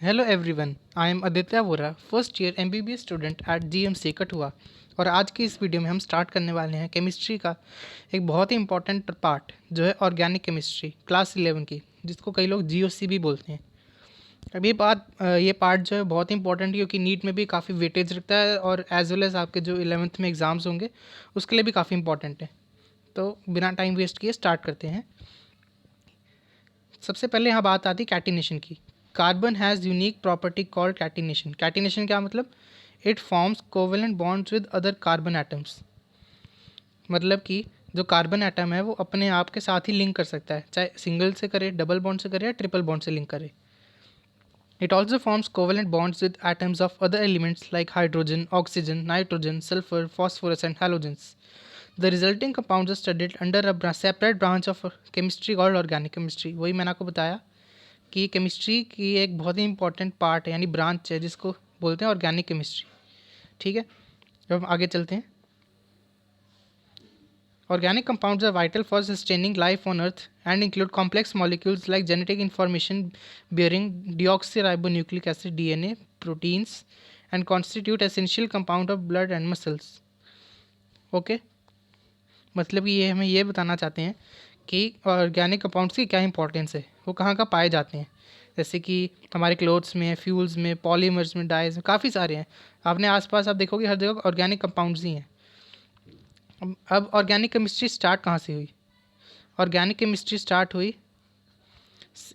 Hello everyone, I am Aditya Vora, first year MBBS student at GMC Kathua. और आज की इस वीडियो में हम स्टार्ट करने वाले हैं केमिस्ट्री का एक बहुत ही इंपॉर्टेंट पार्ट जो है ऑर्गेनिक केमिस्ट्री क्लास 11 की, जिसको कई लोग जीओसी भी बोलते हैं। अब ये पार्ट जो है बहुत ही इंपॉर्टेंट, क्योंकि नीट में भी काफ़ी वेटेज रखता है और एज वेल एज आपके जो 11th में एग्ज़ाम्स होंगे उसके लिए भी काफ़ी इंपॉर्टेंट है। तो बिना टाइम वेस्ट किए स्टार्ट करते हैं। सबसे पहले यहाँ बात आती है कैटिनेशन की। Carbon has unique property called catenation. Catenation क्या मतलब? It forms covalent bonds with other carbon atoms. मतलब कि जो कार्बन एटम है वो अपने आप के साथ ही लिंक कर सकता है, चाहे सिंगल से करे, डबल बॉन्ड से करे या ट्रिपल बॉन्ड से लिंक करे। It also forms covalent bonds with atoms of other elements like hydrogen, oxygen, nitrogen, sulphur, phosphorus and halogens. The resulting compounds are studied under a separate branch of chemistry called organic chemistry. वही मैंने आपको बताया कि chemistry की एक बहुत ही important part है, यानी ब्रांच है, जिसको बोलते हैं ऑर्गेनिक केमिस्ट्री। ठीक है, अब हम आगे चलते हैं। Organic compounds are vital for sustaining life on Earth and include complex molecules like genetic information bearing deoxyribonucleic acid DNA, proteins, and constitute essential compound of blood and muscles. Okay मतलब कि ये हमें ये बताना चाहते हैं कि ऑर्गेनिक कंपाउंड्स की क्या इंपॉर्टेंस है, वो कहाँ कहाँ पाए जाते हैं। जैसे कि हमारे क्लोथ्स में, फ्यूल्स में, पॉलीमर्स में, डाइज में, काफ़ी सारे हैं। आपने आसपास आप देखोगे हर जगह ऑर्गेनिक कंपाउंड्स ही हैं। अब ऑर्गेनिक केमिस्ट्री स्टार्ट कहाँ से हुई? ऑर्गेनिक केमिस्ट्री स्टार्ट हुई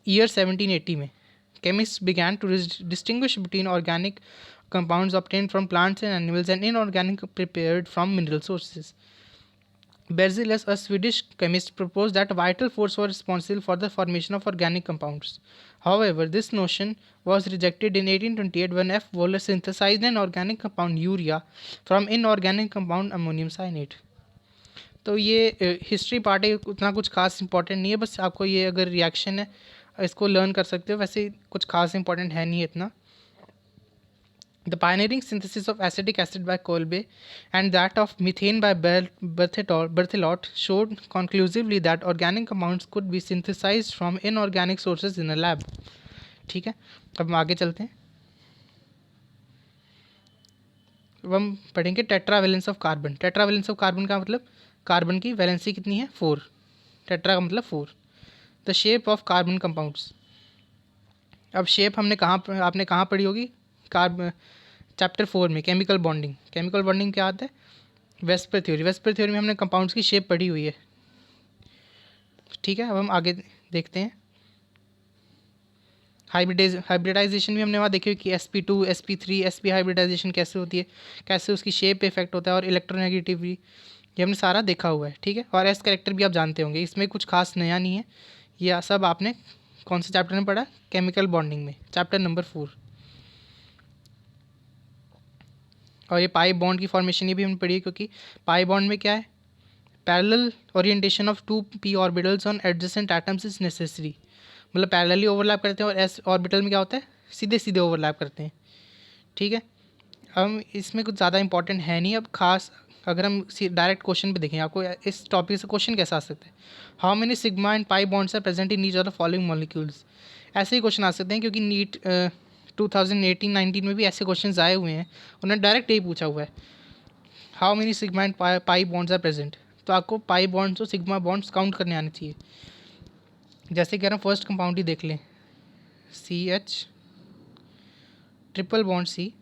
ईयर 1780 में। Chemist began to distinguish between organic compounds obtained from plants and animals and inorganic prepared from mineral sources. Berzelius, a Swedish chemist, proposed that vital forces were responsible for the formation of organic compounds. However, this notion was rejected in 1828 when F. Wallace synthesized an organic compound urea from inorganic compound ammonium cyanide. तो ये history part है, उतना कुछ खास important नहीं है, बस आपको ये अगर रिएक्शन है इसको लर्न कर सकते हो, वैसे कुछ खास इंपॉर्टेंट है नहीं इतना। The pioneering synthesis of acetic acid by Kolbe and that of methane by Berthelot showed conclusively that organic compounds could be synthesized from inorganic sources in a lab. ठीक है, अब हम आगे चलते हैं। अब हम पढ़ेंगे टेट्रावेलेंस ऑफ कार्बन। टेट्रावेलेंस ऑफ कार्बन का मतलब कार्बन की वैलेंसी कितनी है? 4। टेट्रा का मतलब 4। The shape of carbon compounds. अब शेप आपने कहाँ पढ़ी होगी? कार्बन चैप्टर 4 में, केमिकल बॉन्डिंग। केमिकल बॉन्डिंग क्या आता है? VSEPR theory. वेस्पर थ्योरी में हमने कंपाउंड्स की शेप पढ़ी हुई है। ठीक है, अब हम आगे देखते हैं। हाइब्रिडाइजेशन भी हमने वहाँ देखी हुई कि sp2, sp3, sp हाइब्रिडाइजेशन कैसे होती है, कैसे उसकी शेप पे इफेक्ट होता है, और इलेक्ट्रोनेगेटिविटी ये हमने सारा देखा हुआ है। ठीक है, और एस कैरेक्टर भी आप जानते होंगे, इसमें कुछ खास नया नहीं है। यह सब आपने कौन से चैप्टर में पढ़ा? केमिकल बॉन्डिंग में, चैप्टर नंबर 4। और ये पाई बॉन्ड की फॉर्मेशन ये भी हमने पढ़ी है, क्योंकि पाई बॉन्ड में क्या है? Parallel orientation of 2p orbitals on adjacent atoms is necessary. मतलब पैरेलली ओवरलैप करते हैं, और एस ऑर्बिटल में क्या होता है? सीधे सीधे ओवरलैप करते हैं। ठीक है, हम इसमें कुछ ज़्यादा इंपॉर्टेंट है नहीं अब खास। अगर हम डायरेक्ट क्वेश्चन पे देखें, आपको इस टॉपिक से क्वेश्चन कैसा आ सकता है? How many sigma and pi bonds are present in each of the following molecules. ऐसे ही क्वेश्चन आ सकते हैं, क्योंकि नीट 2018-19 में भी ऐसे क्वेश्चन आए हुए हैं, उन्होंने डायरेक्ट यही पूछा हुआ है, how many sigma and pi bonds are present. तो आपको पाई बॉन्ड्स और सिग्मा बॉन्ड्स काउंट करने आने चाहिए। जैसे कह रहा हूँ, फर्स्ट कंपाउंड ही देख लें, CH ट्रिपल बॉन्ड CH,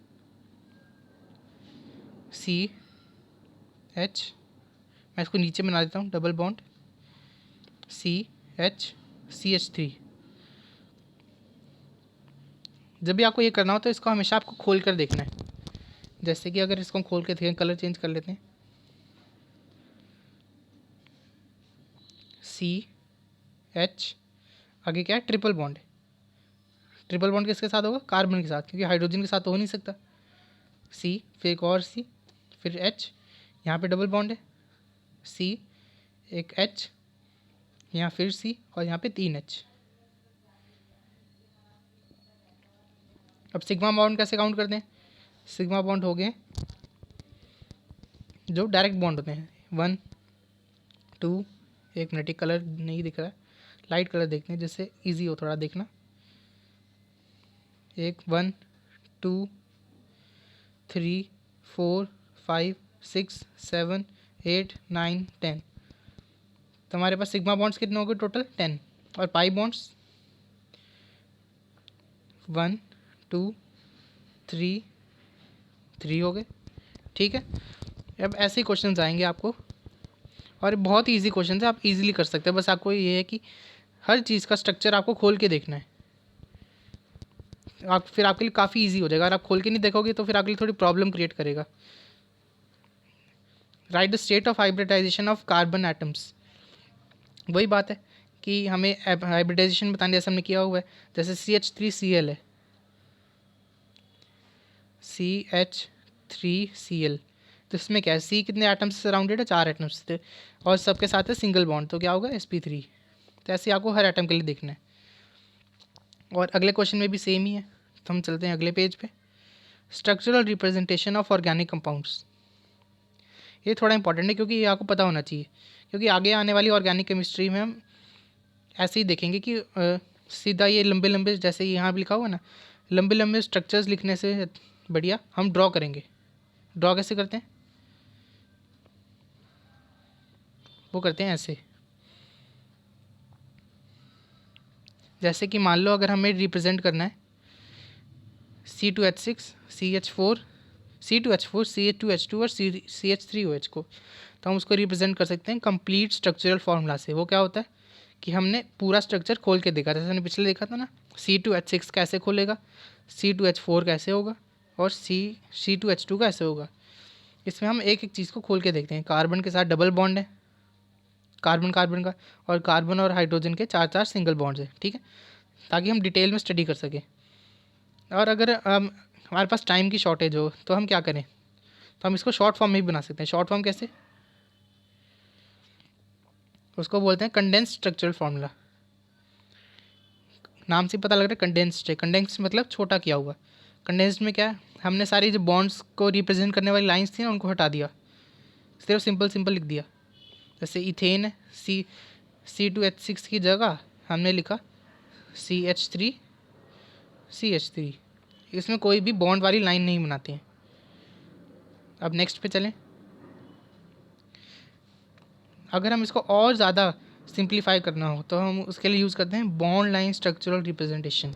मैं इसको नीचे बना देता हूँ, डबल बॉन्ड CH3। जब भी आपको ये करना हो तो इसको हमेशा आपको खोल कर देखना है। जैसे कि अगर इसको हम खोल के देखें, कलर चेंज कर लेते हैं, CH आगे क्या है? Triple bond. ट्रिपल बॉन्ड किसके साथ होगा? कार्बन के साथ, क्योंकि हाइड्रोजन के साथ तो हो नहीं सकता। C, फिर एक और C, फिर H, यहाँ पे डबल बॉन्ड है, C, एक H, यहाँ फिर C, और यहाँ पे 3 H। अब सिग्मा बॉन्ड कैसे काउंट करते हैं? सिग्मा बॉन्ड हो गए जो डायरेक्ट बॉन्ड होते हैं, 1 2। एक मिनट, एक कलर नहीं दिख रहा है, लाइट कलर देखते हैं जिससे इजी हो थोड़ा देखना। एक 1 2 3 4 5 6 7 8 9 10। तो हमारे पास सिग्मा बॉन्ड्स कितने हो गए टोटल 10, और पाई बॉन्ड्स 1 2 3 3 हो गए। ठीक है, अब ऐसे ही क्वेश्चन आएंगे आपको, और बहुत ही ईजी क्वेश्चन है, आप इजीली कर सकते हैं। बस आपको ये है कि हर चीज़ का स्ट्रक्चर आपको खोल के देखना है, आप फिर आपके लिए काफ़ी इजी हो जाएगा। अगर आप खोल के नहीं देखोगे तो फिर आपके लिए थोड़ी प्रॉब्लम क्रिएट करेगा। Right the state of hybridization of carbon atoms. वही बात है कि हमें हाइब्रिडाइजेशन बताने जैसे हमने किया हुआ है, जैसे CH3Cl है, CH3Cl, तो इसमें क्या है, C कितने एटम्स से सराउंडेड है, 4 एटम्स थे, और सबके साथ है सिंगल बॉन्ड, तो क्या होगा sp3। तो ऐसे आपको हर एटम के लिए देखना है। और अगले क्वेश्चन में भी सेम ही है, तो हम चलते हैं अगले पेज पे। Structural representation of organic compounds, ये थोड़ा इंपॉर्टेंट है क्योंकि ये आपको पता होना चाहिए, क्योंकि आगे आने वाली ऑर्गेनिक केमिस्ट्री में हम ऐसे ही देखेंगे कि सीधा ये लंबे लंबे, जैसे यहाँ भी लिखा हुआ ना, लंबे लंबे स्ट्रक्चर्स लिखने से बढ़िया हम ड्रॉ करेंगे। ड्रॉ कैसे करते हैं, वो करते हैं ऐसे। जैसे कि मान लो अगर हमें रिप्रेजेंट करना है C2H6 CH4 C2H4 CH2H2 और CH3OH को, तो हम उसको रिप्रेजेंट कर सकते हैं कंप्लीट स्ट्रक्चरल फार्मूला से। वो क्या होता है कि हमने पूरा स्ट्रक्चर खोल के देखा, जैसे हमने पिछले देखा था ना, C2H6 कैसे खोलेगा, C2H4 कैसे होगा, और C2H2 कैसे होगा। इसमें हम एक एक चीज़ को खोल के देखते हैं। कार्बन के साथ डबल बॉन्ड है, कार्बन कार्बन का, और कार्बन और हाइड्रोजन के 4 सिंगल बॉन्ड्स है। ठीक है, ताकि हम डिटेल में स्टडी कर सकें। और अगर हमारे पास टाइम की शॉर्टेज हो तो हम क्या करें, तो हम इसको शॉर्ट फॉर्म में भी बना सकते हैं। शॉर्ट फॉर्म कैसे, उसको बोलते हैं कंडेंस्ड स्ट्रक्चरल फार्मूला। नाम से पता लग रहा है कंडेंस्ड है, कंडेंस्ड मतलब छोटा किया हुआ। कंडेंस्ड में क्या है, हमने सारी जो बॉन्ड्स को रिप्रेजेंट करने वाली लाइंस थी ना, उनको हटा दिया, सिर्फ सिंपल सिंपल लिख दिया। जैसे इथेन है, C2H6 की जगह हमने लिखा CH3CH3। इसमें कोई भी बॉन्ड वाली लाइन नहीं बनाते हैं। अब नेक्स्ट पे चलें। अगर हम इसको और ज़्यादा सिंप्लीफाई करना हो तो हम उसके लिए यूज़ करते हैं बॉन्ड लाइन स्ट्रक्चरल रिप्रेजेंटेशन।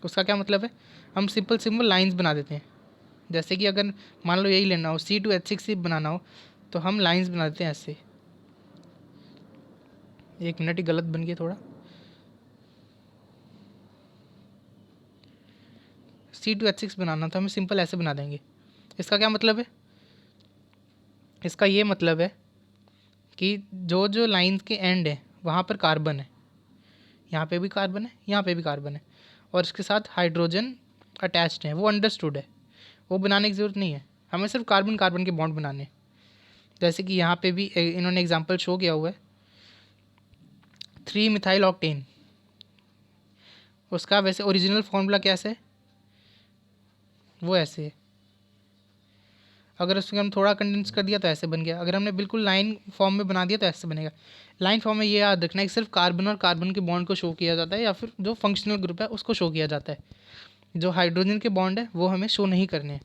उसका क्या मतलब है, हम सिंपल सिंपल लाइंस बना देते हैं। जैसे कि अगर मान लो यही लेना हो, C2H6 ही बनाना हो, तो हम लाइंस बना देते हैं ऐसे। एक मिनट ही, गलत बन गया थोड़ा। C2H6 बनाना तो हम सिंपल ऐसे बना देंगे। इसका क्या मतलब है, इसका ये मतलब है कि जो जो लाइंस के एंड है वहाँ पर कार्बन है, यहाँ पे भी कार्बन है, यहाँ पे भी कार्बन है, और इसके साथ हाइड्रोजन अटैच्ड है, वो अंडरस्टूड है, वो बनाने की ज़रूरत नहीं है। हमें सिर्फ कार्बन कार्बन के बॉन्ड बनाने हैं। जैसे कि यहाँ पे भी इन्होंने एग्जांपल शो किया हुआ है 3 मिथाइल ऑक्टेन। उसका वैसे ओरिजिनल फार्मूला कैसे है, वो ऐसे है। अगर उसमें हम थोड़ा कंडेंस कर दिया तो ऐसे बन गया। अगर हमने बिल्कुल लाइन फॉर्म में बना दिया तो ऐसे बनेगा। लाइन फॉर्म में ये याद रखना है कि सिर्फ कार्बन और कार्बन के बॉन्ड को शो किया जाता है, या फिर जो फंक्शनल ग्रुप है उसको शो किया जाता है। जो हाइड्रोजन के बॉन्ड है वो हमें शो नहीं करने हैं।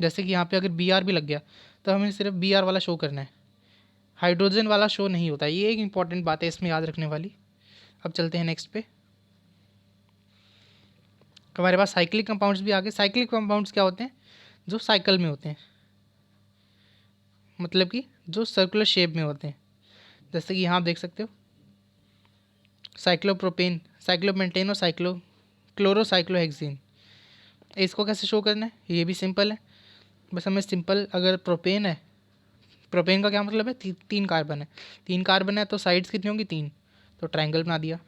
जैसे कि यहाँ पे अगर Br भी लग गया तो हमें सिर्फ Br वाला शो करना है, हाइड्रोजन वाला शो नहीं होता। ये एक इंपॉर्टेंट बात है इसमें याद रखने वाली। अब चलते हैं नेक्स्ट पे। हमारे पास साइक्लिक कंपाउंड्स भी आ गए। साइक्लिक कंपाउंड्स क्या होते हैं, जो साइकिल में होते हैं, मतलब कि जो सर्कुलर शेप में होते हैं। जैसे कि यहाँ आप देख सकते हो साइक्लोप्रोपेन, साइक्लोपेंटेन और क्लोरोसाइक्लोहेक्सेन। इसको कैसे शो करना है, ये भी सिंपल है। बस हमें सिंपल, अगर प्रोपेन है, प्रोपेन का क्या मतलब है, 3 कार्बन है, 3 कार्बन है तो साइड्स कितनी होंगी, 3, तो ट्रायंगल बना दिया।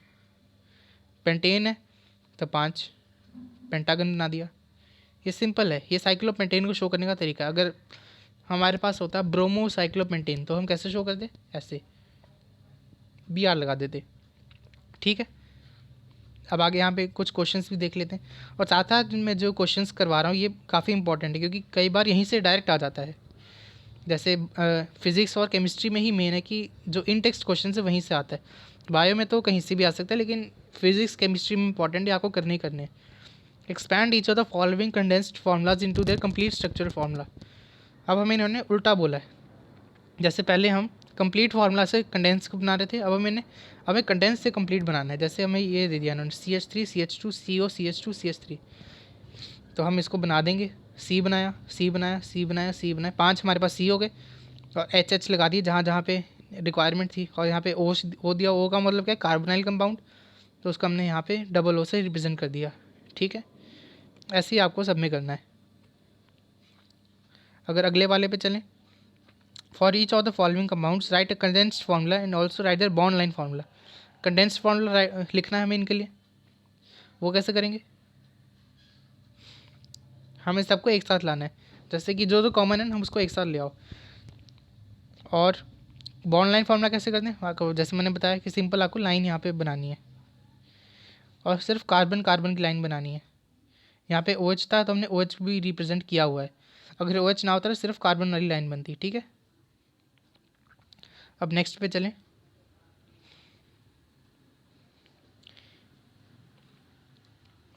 पेंटेन है तो 5, पेंटागन बना दिया। ये सिंपल है, ये साइक्लोपेंटेन को शो करने का तरीका है। अगर हमारे पास होता है ब्रोमो साइक्लोपेंटेन तो हम कैसे शो करते, ऐसे Br लगा देते। ठीक है, अब आगे यहाँ पे कुछ क्वेश्चंस भी देख लेते हैं। और साथ साथ मैं जो क्वेश्चंस करवा रहा हूँ ये काफ़ी इंपॉर्टेंट है, क्योंकि कई बार यहीं से डायरेक्ट आ जाता है। जैसे फिज़िक्स और केमिस्ट्री में ही मेन है कि जो इन टेक्स्ट क्वेश्चन है वहीं से आता है। बायो में तो कहीं से भी आ सकता है, लेकिन फिज़िक्स केमिस्ट्री में इंपॉर्टेंट है, आपको करने ही करने हैं। Expand each of the following condensed formulas into their complete structure formula. अब हमें इन्होंने उल्टा बोला है, जैसे पहले हम कंप्लीट फार्मूला से कंडेंस को बना रहे थे, अब हमें कंडेंस से कंप्लीट बनाना है। जैसे हमें ये दे दिया इन्होंने CH3 CH2 CO CH2 CH3, तो हम इसको बना देंगे। C बनाया, C बनाया, C बनाया, C बनाया, 5 हमारे पास C हो गए और HH लगा दिए जहाँ जहाँ पे रिक्वायरमेंट थी, और यहाँ पे O दिया। O का मतलब क्या है, कार्बोनाइल कंपाउंड, तो उसको हमने यहाँ पे डबल O से रिप्रेजेंट कर दिया। ठीक है, ऐसे ही आपको सब में करना है। अगर अगले वाले पे चलें, for each of the following compounds write a condensed formula and also write their bond line formula. Condensed formula लिखना है हमें इनके लिए, वो कैसे करेंगे, हमें सबको एक साथ लाना है। जैसे कि जो जो कॉमन है हम उसको एक साथ ले आओ। और बॉन्ड लाइन फार्मूला कैसे करते हैं, आपको जैसे मैंने बताया कि सिंपल आपको लाइन यहाँ पे बनानी है और सिर्फ कार्बन कार्बन की लाइन बनानी है। यहाँ पे OH था तो हमने OH भी रिप्रेजेंट किया हुआ है। अगर OH ना होता तो सिर्फ कार्बन वाली लाइन बनती। ठीक है, अब नेक्स्ट पे चलें।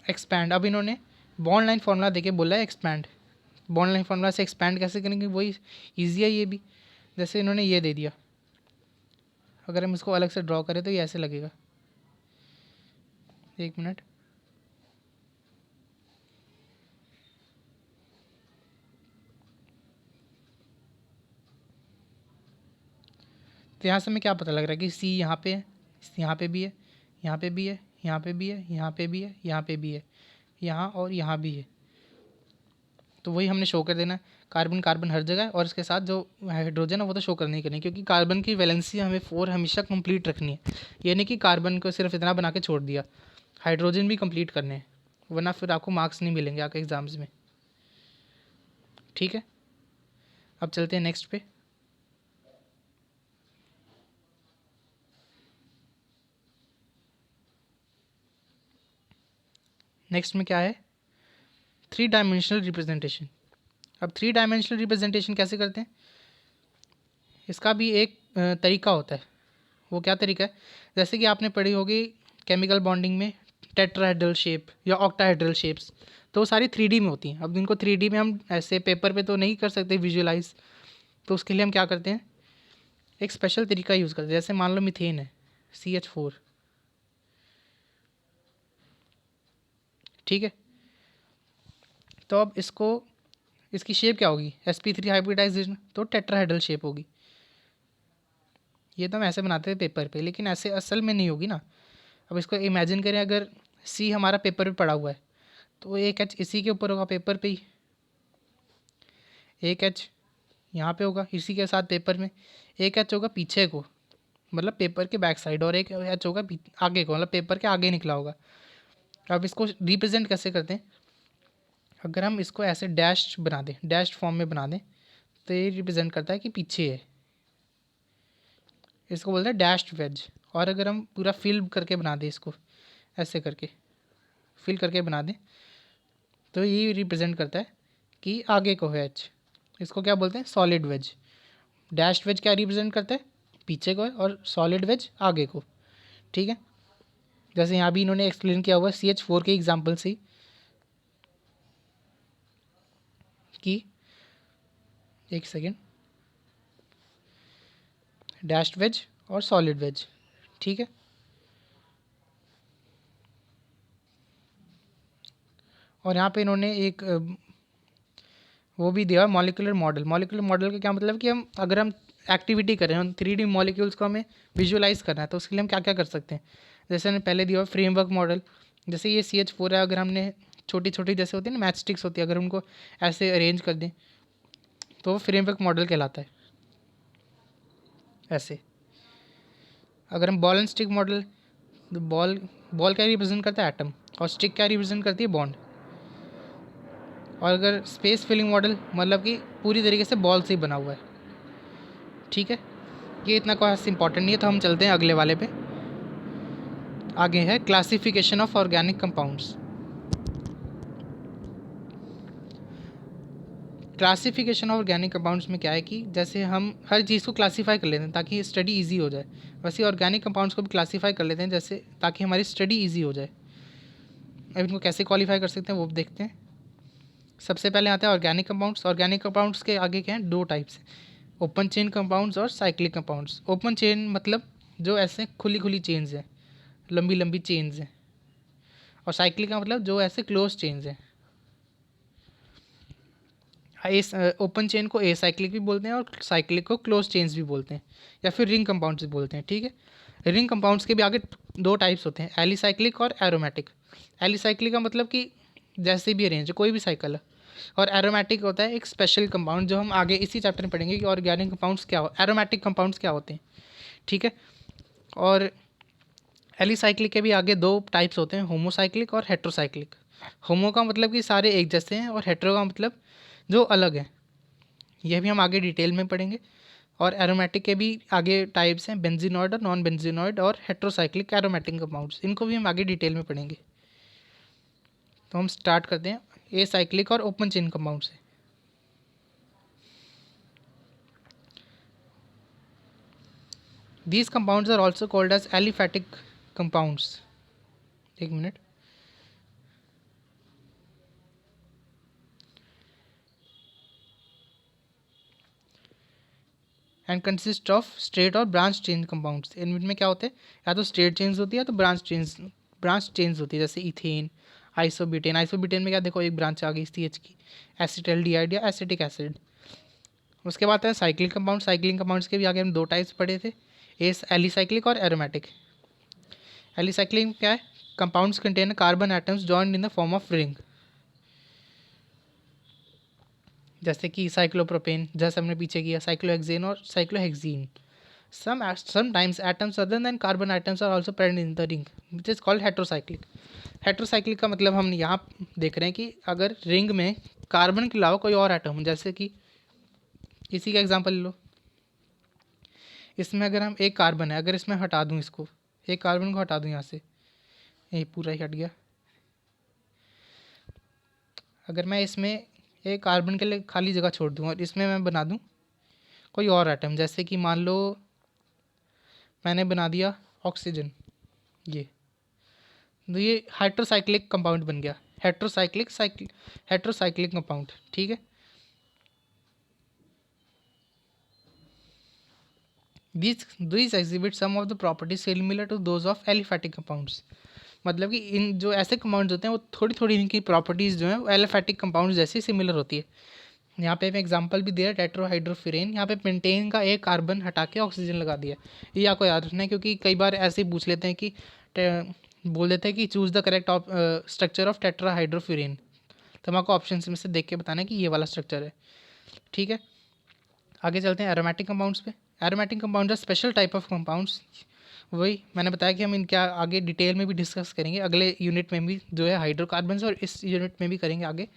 एक्सपैंड, अब इन्होंने बॉन्ड लाइन फार्मूला देके बोला है एक्सपैंड। बॉन्ड लाइन फार्मूला से एक्सपैंड कैसे करेंगे, वही ईजी है ये भी। जैसे इन्होंने ये दे दिया, अगर हम इसको अलग से ड्रॉ करें तो ये ऐसे लगेगा। एक मिनट, तो यहाँ से हमें क्या पता लग रहा है कि C यहाँ पे है, यहाँ पे भी है, यहाँ पे भी है, यहाँ पे भी है, यहाँ पे भी है, यहाँ पे भी है, यहाँ और यहाँ भी है। तो वही हमने शो कर देना है, कार्बन कार्बन हर जगह है, और इसके साथ जो हाइड्रोजन है वो तो शो करनी ही करनी, क्योंकि कार्बन की वैलेंसी हमें 4 हमेशा कंप्लीट रखनी है। ये नहीं कि कार्बन को सिर्फ इतना बना के छोड़ दिया, हाइड्रोजन भी कंप्लीट करने हैं, वरना फिर आपको मार्क्स नहीं मिलेंगे आपके एग्ज़ाम्स में। ठीक है, अब चलते हैं नेक्स्ट पे। नेक्स्ट में क्या है, 3 डायमेंशनल रिप्रेजेंटेशन। अब 3 डायमेंशनल रिप्रेजेंटेशन कैसे करते हैं, इसका भी एक तरीका होता है। वो क्या तरीका है, जैसे कि आपने पढ़ी होगी केमिकल बॉन्डिंग में टेट्राहेड्रल शेप या ऑक्टाहेड्रल शेप्स, तो वो सारी 3D में होती हैं। अब इनको 3D में हम ऐसे पेपर पे तो नहीं कर सकते विजुअलाइज, तो उसके लिए हम क्या करते हैं, एक स्पेशल तरीका यूज़ करते हैं। जैसे मान लो मीथेन है, CH4, ठीक है, तो अब इसकी शेप क्या होगी, sp3 हाइब्रिडाइजेशन, तो टेट्राहेड्रल शेप होगी। ये तो हम ऐसे बनाते हैं पेपर पे, लेकिन ऐसे असल में नहीं होगी ना। अब इसको इमेजिन करें, अगर C हमारा पेपर पे पड़ा हुआ है तो एक H इसी के ऊपर होगा पेपर पे ही, एक H यहाँ पे होगा इसी के साथ पेपर में, एक H होगा पीछे को मतलब पेपर के बैक साइड, और एक H होगा आगे को मतलब पेपर के आगे निकला होगा। अब इसको रिप्रेजेंट कैसे करते हैं, अगर हम इसको ऐसे डैश बना दें, डैश फॉर्म में बना दें, तो ये रिप्रेजेंट करता है कि पीछे है, इसको बोलते हैं डैश्ड वेज। और अगर हम पूरा फिल करके बना दें, इसको ऐसे करके फिल करके बना दें, तो ये रिप्रेजेंट करता है कि आगे को है H, इसको क्या बोलते हैं, सॉलिड वेज। डैश्ड वेज क्या रिप्रेजेंट करता है, पीछे को है, और सॉलिड वेज आगे को। ठीक है, जैसे यहाँ भी इन्होंने एक्सप्लेन किया हुआ CH4 के एग्जाम्पल से कि, एक सेकेंड, डैश्ड वेज और सॉलिड वेज। ठीक है, और यहाँ पे इन्होंने एक वो भी दिया मॉलिक्यूलर मॉडल। मॉलिक्यूलर मॉडल का क्या मतलब कि हम अगर हम एक्टिविटी करें, हम 3D मॉलिक्यूल्स को हमें विजुअलाइज करना है, तो उसके लिए हम क्या क्या कर सकते हैं। जैसे हमने पहले दिया हुआ फ्रेमवर्क मॉडल, जैसे ये CH4 है, अगर हमने छोटी छोटी जैसे होती है ना मैच स्टिक्स होती है, अगर उनको ऐसे अरेंज कर दें तो वो फ्रेमवर्क मॉडल कहलाता है। ऐसे अगर हम बॉल एंड स्टिक मॉडल, तो बॉल क्या रिप्रेजेंट करता है, एटम, और स्टिक क्या रिप्रेजेंट करती है, बॉन्ड। और अगर स्पेस फिलिंग मॉडल मतलब कि पूरी तरीके से बॉल से ही बना हुआ है। ठीक है, ये इतना खास इंपॉर्टेंट नहीं है, तो हम चलते हैं अगले वाले पे। आगे है classification of organic compounds. Classification of organic compounds में क्या है कि जैसे हम हर चीज़ को क्लासीफाई कर लेते हैं ताकि स्टडी इजी हो जाए, वैसे ऑर्गेनिक कंपाउंड्स को भी क्लासीफाई कर लेते हैं जैसे ताकि हमारी स्टडी इजी हो जाए। अब इनको कैसे क्वालिफाई कर सकते हैं वो भी देखते हैं। सबसे पहले आते हैं ऑर्गेनिक कंपाउंड्स। ऑर्गेनिक कंपाउंड्स के आगे क्या हैं, दो टाइप्स हैं, ओपन चेन कंपाउंड्स और साइक्लिक कंपाउंड्स। ओपन चेन मतलब जो ऐसे खुली खुली चेन्स हैं, लंबी लंबी चेन्स हैं, और साइक्लिक का मतलब जो ऐसे क्लोज चेन्स हैं। इस ओपन चेन को ए साइक्लिक भी बोलते हैं और साइक्लिक को क्लोज चेन्स भी बोलते हैं, या फिर रिंग कंपाउंड्स भी बोलते हैं। ठीक है, रिंग कंपाउंड्स के भी आगे दो टाइप्स होते हैं, एलिसाइक्लिक और एरोमेटिक। एलिसाइक्लिक का मतलब कि जैसे भी अरेंज कोई भी साइकिल है, और एरोमेटिक होता है एक स्पेशल कंपाउंड जो हम आगे इसी चैप्टर में पढ़ेंगे कि ऑर्गेनिक कंपाउंड्स क्या हो, एरोमेटिक कंपाउंड्स क्या होते हैं। ठीक है, और एलिसाइक्लिक के भी आगे दो टाइप्स होते हैं, होमोसाइक्लिक और हेट्रोसाइक्लिक। होमो का मतलब कि सारे एक जैसे हैं, और हेट्रो का मतलब जो अलग है। यह भी हम आगे डिटेल में पढ़ेंगे। और एरोमेटिक के भी आगे टाइप्स हैं, बेंजीनॉइड और नॉन बेंजीनॉइड और हेट्रोसाइक्लिक एरोमेटिक कंपाउंड्स, इनको भी हम आगे डिटेल में पढ़ेंगे। तो हम स्टार्ट करते हैं ए साइक्लिक और ओपन चेन कंपाउंड से। These compounds are also called as aliphatic compounds. एक minute. And consist of straight और ब्रांच चेन कंपाउंड्स। इनमें क्या होते हैं, या तो स्ट्रेट चेन्स होती है या तो ब्रांच चेन्स होती है, जैसे इथेन, आइसोब्यूटेन। आइसोब्यूटेन में क्या देखो एक ब्रांच आ गई CH की, एसिटल्डिहाइड या एसिटिक एसिड। उसके बाद है साइक्लिक कंपाउंड। साइक्लिक कंपाउंड्स के भी आगे हम दो टाइप्स पढ़े थे, एलिसाइक्लिक और एरोमेटिक। एलिसाइक्लिक में क्या है, compounds contain carbon atoms joined in the form of ring, जैसे कि साइक्लोप्रोपेन, जैसे हमने पीछे किया, साइक्लोहेक्सेन और cyclohexene. Sometimes atoms other than carbon atoms are also present in the ring, which is called heterocyclic. Heterocyclic का मतलब हम यहाँ देख रहे हैं कि अगर रिंग में कार्बन के अलावा कोई और एटम, जैसे कि इसी का एग्जांपल ले लो, इसमें अगर हम एक कार्बन है, अगर इसमें हटा दूँ इसको, एक कार्बन को हटा दूँ यहाँ से, ये पूरा ही हट गया। अगर मैं इसमें एक कार्बन के लिए खाली जगह छोड़ दूँ और इसमें मैं बना दूँ कोई और एटम, जैसे कि मान लो मैंने बना दिया ऑक्सीजन, ये हाइड्रोसाइक्लिक कंपाउंड बन गया, हेट्रोसाइक्लिक कंपाउंड। ठीक है, these exhibit some of the properties similar to those of aliphatic compounds। मतलब कि इन जो ऐसे कंपाउंड्स होते हैं वो थोड़ी थोड़ी इनकी प्रॉपर्टीज़ जो हैं वो एलिफैटिक कंपाउंड्स जैसी सिमिलर होती है। यहाँ पे मैं एग्जांपल भी दिया, टेट्रोहाइड्रोफिरेन, यहाँ पे पेंटेन का एक कार्बन हटा के ऑक्सीजन लगा दिया। ये आपको याद रखना है, क्योंकि कई बार ऐसे ही पूछ लेते हैं कि बोल देते हैं कि choose the correct structure of tetrahydrofuran, तो हम आपको ऑप्शन में से देख के बताना है कि ये वाला स्ट्रक्चर है। ठीक है, आगे चलते हैं एरोमेटिक कंपाउंड्स पे। Aromatic compounds are special type of compounds. वही मैंने बताया कि हम इनके आगे डिटेल में भी डिस्कस करेंगे, अगले यूनिट में भी जो है हाइड्रोकार्बन्स, और इस यूनिट में भी करेंगे आगे।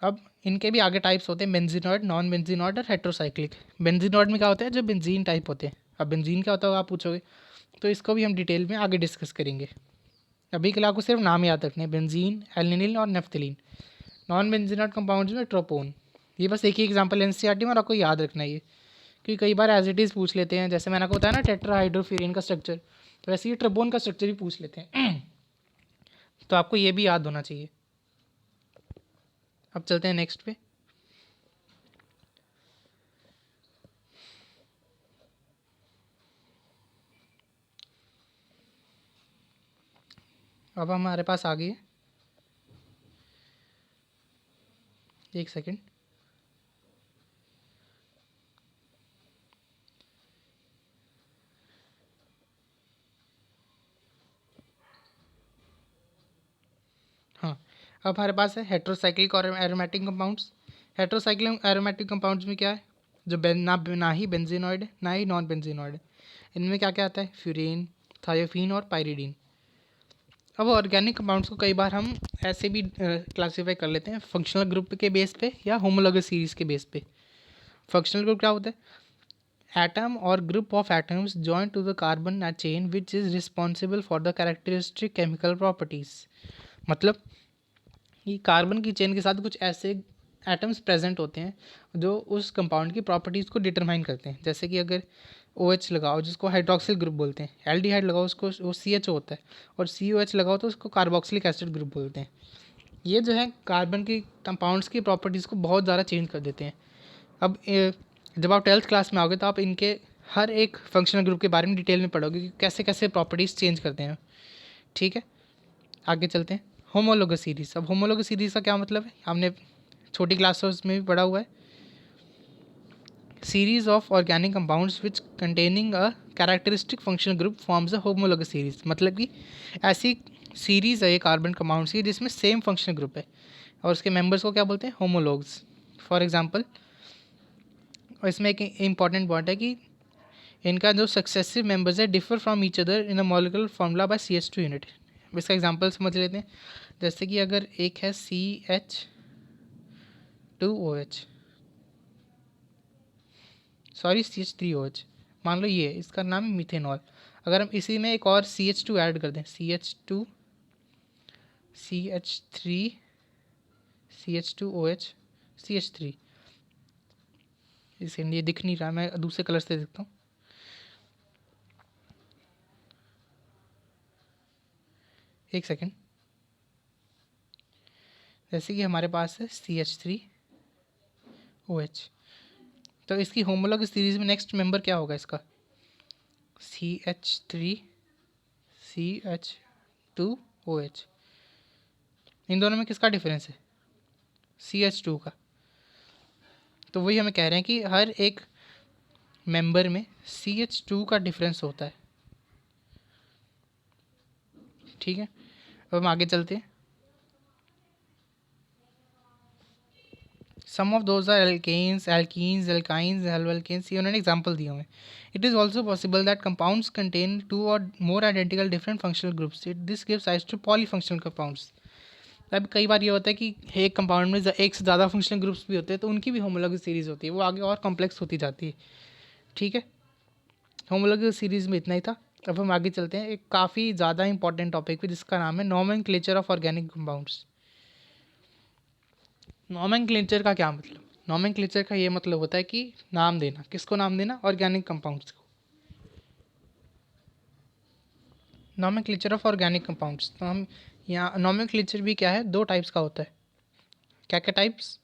अब इनके भी आगे टाइप्स होते हैं, बेंजीनॉइड, नॉन बेंजीनॉइड और हेट्रोसाइक्लिक। बेंजीनॉइड में क्या होता है, जो बेंजीन टाइप होते हैं। अब बेंजीन क्या होता है आप पूछोगे, तो इसको भी हम डिटेल में आगे डिस्कस करेंगे। अभी के लिए आपको सिर्फ नाम याद रखने हैं, बेंजीन, एल्निल और नेफ्थलीन। नॉन बेंजीनॉइड कंपाउंड्स में ट्रोपोन। ये बस एक ही एग्जांपल एनसीईआरटी में, और आपको याद रखना है ये, क्योंकि कई बार एज इट इज़ पूछ लेते हैं। जैसे मैंने आपको बताया ना टेट्राहाइड्रोफिरेन का स्ट्रक्चर, तो वैसे ही ट्रोपोन का स्ट्रक्चर भी पूछ लेते हैं। तो आपको ये भी याद होना चाहिए। अब चलते हैं नेक्स्ट पे। अब हमारे पास आ गई है, एक सेकेंड। हाँ, अब हमारे पास है हेट्रोसाइक्लिक और aromatic compounds. Heterocyclic aromatic compounds में क्या है, जो ना ही बेंजीनॉइड है ना ही नॉन बेंजीनॉइड है। इनमें क्या क्या आता है, फ्यूरेन, थायोफीन और पायरिडीन। अब ऑर्गेनिक कंपाउंड्स को कई बार हम ऐसे भी क्लासीफाई कर लेते हैं, फंक्शनल ग्रुप के बेस पे या होमोलॉगस सीरीज के बेस पे। फंक्शनल ग्रुप क्या होता है, एटम और group of atoms joint to the carbon chain which is responsible for the characteristic chemical properties. मतलब कि कार्बन की चेन के साथ कुछ ऐसे एटम्स प्रेजेंट होते हैं जो उस कंपाउंड की प्रॉपर्टीज़ को डिटरमाइन करते हैं। जैसे कि अगर OH लगाओ जिसको हाइड्रोक्सिल ग्रुप बोलते हैं, एल्डिहाइड लगाओ उसको वो CHO होता है, और COH लगाओ तो उसको कार्बोक्सिलिक एसिड ग्रुप बोलते हैं। ये जो है कार्बन की कंपाउंड्स की प्रॉपर्टीज़ को बहुत ज़्यादा चेंज कर देते हैं। अब जब आप 12th क्लास में आओगे तो आप इनके हर एक फंक्शनल ग्रुप के बारे में डिटेल में पढ़ोगे कि कैसे कैसे प्रॉपर्टीज़ चेंज करते हैं। ठीक है, आगे चलते हैं। Homologous series. अब होमोलोगस सीरीज़ का क्या मतलब है, हमने छोटी क्लासेस में भी पढ़ा हुआ है। Series of organic compounds which containing a characteristic functional group forms a homologous series. मतलब कि ऐसी सीरीज़ है ये कार्बन कंपाउंड्स की जिसमें सेम फंक्शनल ग्रुप है और उसके मेंबर्स को क्या बोलते हैं, होमोलोग्स। फॉर एग्जांपल, और इसमें एक इंपॉर्टेंट पॉइंट है कि इनका जो सक्सेसिव मेंबर्स है differ from each other in a molecular formula by CH2 unit. इसका एग्जांपल समझ लेते हैं। जैसे कि अगर एक है CH2OH, सॉरी CH3OH, मान लो ये इसका नाम है मिथेनॉल। अगर हम इसी में एक और CH2 ऐड कर दें, CH2 CH3 CH2OH CH3, इसे ये दिख नहीं रहा, मैं दूसरे कलर से देखता हूँ। एक सेकेंड। जैसे कि हमारे पास है CH3OH, तो इसकी होमोलॉगस सीरीज में नेक्स्ट मेंबर क्या होगा इसका, CH3 CH2OH। इन दोनों में किसका डिफरेंस है, CH2 का। तो वही हमें कह रहे हैं कि हर एक मेंबर में CH2 का डिफरेंस होता है। ठीक है, अब हम आगे चलते हैं। Some of those are alkanes, alkenes, alkynes, haloalkanes, ये उन्होंने एग्जाम्पल दिए हुए हैं। It is also possible that compounds contain 2 और more identical different functional groups. This gives rise to polyfunctional compounds. अब कई बार ये होता है कि एक कंपाउंड में एक से ज़्यादा फंक्शनल ग्रुप्स भी होते हैं, तो उनकी भी होमोलॉगस सीरीज होती है, वो आगे और कॉम्प्लेक्स होती जाती है। ठीक है, होमोलॉगस सीरीज में इतना ही था। अब हम आगे चलते हैं एक काफ़ी ज़्यादा इंपॉर्टेंट टॉपिक पे जिसका नाम है nomenclature of organic compounds. Nomenclature का क्या मतलब, नोमेनक्लेचर का ये मतलब होता है कि नाम देना। किसको नाम देना, ऑर्गेनिक कंपाउंड्स को। नोमेनक्लेचर ऑफ ऑर्गेनिक कंपाउंड्स, तो हम यहाँ नोमेनक्लेचर भी क्या है, दो टाइप्स का होता है। क्या क्या टाइप्स,